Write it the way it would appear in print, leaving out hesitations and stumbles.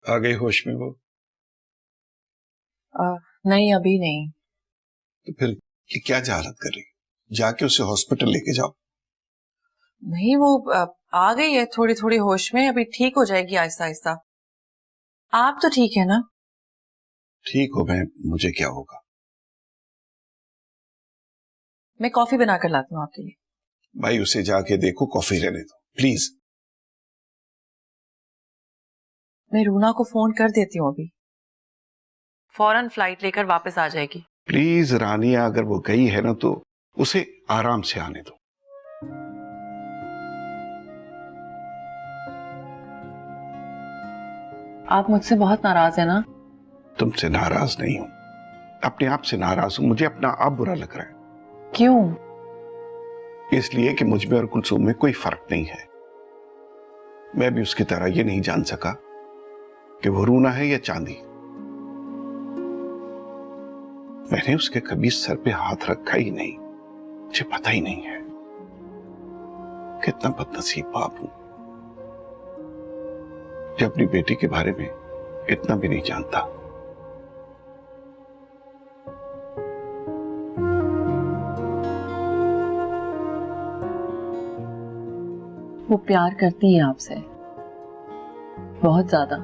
आ गई होश में वो? नहीं, अभी नहीं। तो फिर ये क्या जहालत कर रही? जाके उसे हॉस्पिटल लेके जाओ। नहीं, वो आ गई है थोड़ी थोड़ी होश में, अभी ठीक हो जाएगी आहिस्ता आहिस्ता। आप तो ठीक है ना? ठीक हो मैं, मुझे क्या होगा? मैं कॉफी बना कर लाती हूँ आपके लिए। भाई उसे जाके देखो, कॉफी रहने दो प्लीज। मैं रूना को फोन कर देती हूँ, अभी फौरन फ्लाइट लेकर वापस आ जाएगी। प्लीज रानिया, अगर वो गई है ना तो उसे आराम से आने दो। आप मुझसे बहुत नाराज है ना? तुमसे नाराज नहीं हूं, अपने आप से नाराज हूं। मुझे अपना आप बुरा लग रहा है। क्यों? इसलिए कि मुझ में और कुलसूम में कोई फर्क नहीं है। मैं भी उसकी तरह ये नहीं जान सका कि वो रूना है या चांदी। मैंने उसके कभी सर पे हाथ रखा ही नहीं, मुझे पता ही नहीं है। कितना बदनसीब बाप हूं जो अपनी बेटी के बारे में इतना भी नहीं जानता। वो प्यार करती है आपसे, बहुत ज्यादा।